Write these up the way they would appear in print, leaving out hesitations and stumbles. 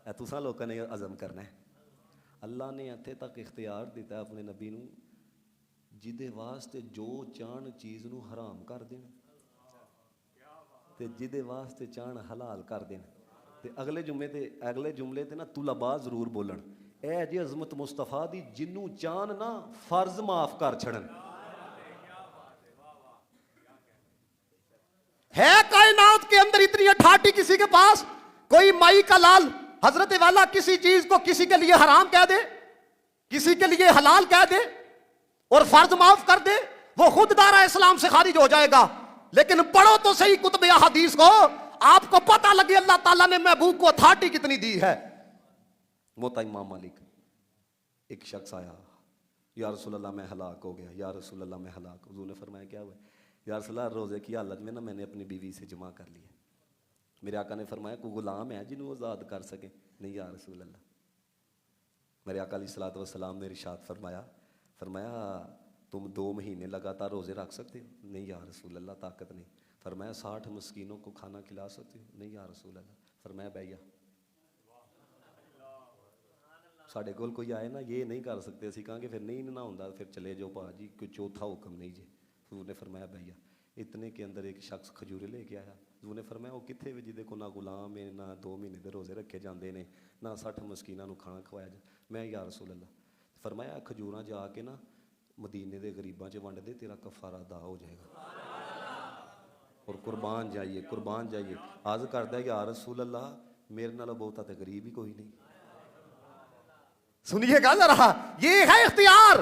तुसां लोकां ने अज़म करना है। अल्लाह ने इत्थे तक इख्तियार दिता अपने नबी नूं जिहदे वास्ते जो चाहण चीज़ नूं हराम कर देण ते जिहदे वास्ते चाहण हलाल कर देण। ते अगले जुमले ते ना तुलबा जरूर बोलन, ऐ जी अज़मत मुस्तफा दी जिन्नू चाहन ना फर्ज माफ कर छड़न। है कायनात के अंदर इतनी अठाठी किसी के पास? कोई माई का लाल हजरत वाला किसी चीज को किसी के लिए हराम कह दे, किसी के लिए हलाल कह दे और फर्ज माफ कर दे, वो खुद दायरा इस्लाम से खारिज हो जाएगा। लेकिन पढ़ो तो सही कुतुब हदीस को, आपको पता लगे अल्लाह ताला ने महबूब को अथॉरिटी कितनी दी है। मोता इमाम मालिक, एक शख्स आया, या रसूल अल्लाह मैं हलाक हो गया, या रसूल अल्लाह मैं हलाक। हुजूर ने फरमाया क्या हुआ? या रसूल अल्लाह रोज़े की हालत में ना मैंने अपनी बीवी से जमा कर लिया। मेरे आका ने फरमाया कोई गुलाम है जिन्हें आज़ाद कर सके? नहीं या रसूल अल्लाह। मेरे आका अलैहिस्सलातु वस्सलाम ने इरशाद फरमाया तुम 2 महीने लगातार रोज़े रख सकते हो? नहीं या रसूल अल्लाह ताकत नहीं। फरमाया 60 मस्कीनों को खाना खिला सकते हो? नहीं या रसूल अल्लाह। फरमाया भैया साढ़े कोल कोई आए ना ये नहीं कर सकते, असीं कहांगे फिर नहीं ना होंदा, फिर चले जाओ भाजी, कोई चौथा हुक्म नहीं जी। हुजूर ने फरमाया भैया इतने के अंदर एक शख्स खजूरे लेके आया। हुजूर ने फरमाया वो कित्थे वे जिहदे कोल ना गुलाम है, ना 2 महीने दे रोज़े रखे जाते हैं, ना 60 मस्कीनां नूं खाना खवाया जा। मैं या रसूल अल्लाह। फरमाया खजूरां जाके ना मदीने दे गरीबां च वंड दे, तेरा कफारा अदा हो जाएगा। और कुर्बान जाइए। अर्ज करदा या रसूल अल्लाह मेरे नाल बहुता ते गरीब ही कोई नहीं। सुनिएगा जरा, ये है इख्तियार।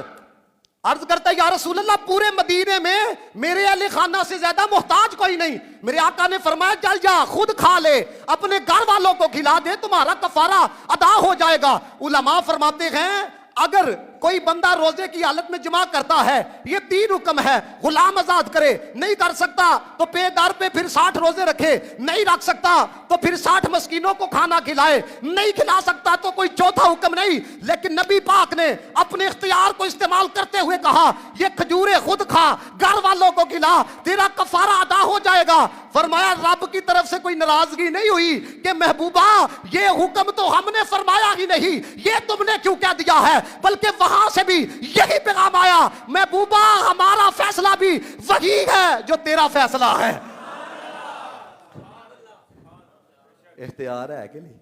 अर्ज करता है या रसूल अल्लाह पूरे मदीने में मेरे अली खाना से ज्यादा मोहताज कोई नहीं। मेरे आका ने फरमाया चल जा खुद खा ले, अपने घर वालों को खिला दे, तुम्हारा कफारा अदा हो जाएगा। उलमा फरमाते हैं अगर कोई बंदा रोजे की हालत में जमा करता है, ये 3 हुक्म है, गुलाम आजाद करे, नहीं कर सकता तो पेदार पे फिर 60 रोजे रखे, नहीं रख सकता तो फिर 60 मस्कीनों को खाना खिलाए, नहीं खिला सकता तो कोई चौथा हुक्म नहीं। लेकिन नबी पाक ने अपने इख्तियार को इस्तेमाल करते हुए कहा ये खजूरें खुद खा, घर वालों को खिला, तेरा कफारा अदा हो जाएगा। फरमाया रब की तरफ से कोई नाराजगी नहीं हुई कि महबूबा ये हुक्म तो हमने फरमाया ही नहीं, ये तुमने क्यों कह दिया है, बल्कि वहां से भी यही पैगाम आया महबूबा हमारा फैसला भी वही है जो तेरा फैसला है। इख्तियार है कि नहीं?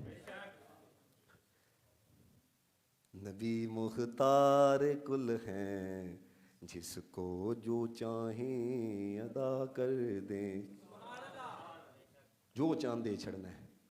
नबी मुख्तार कुल हैं जिसको जो चाहें अदा कर दें, जो चांद दे छड़ना है।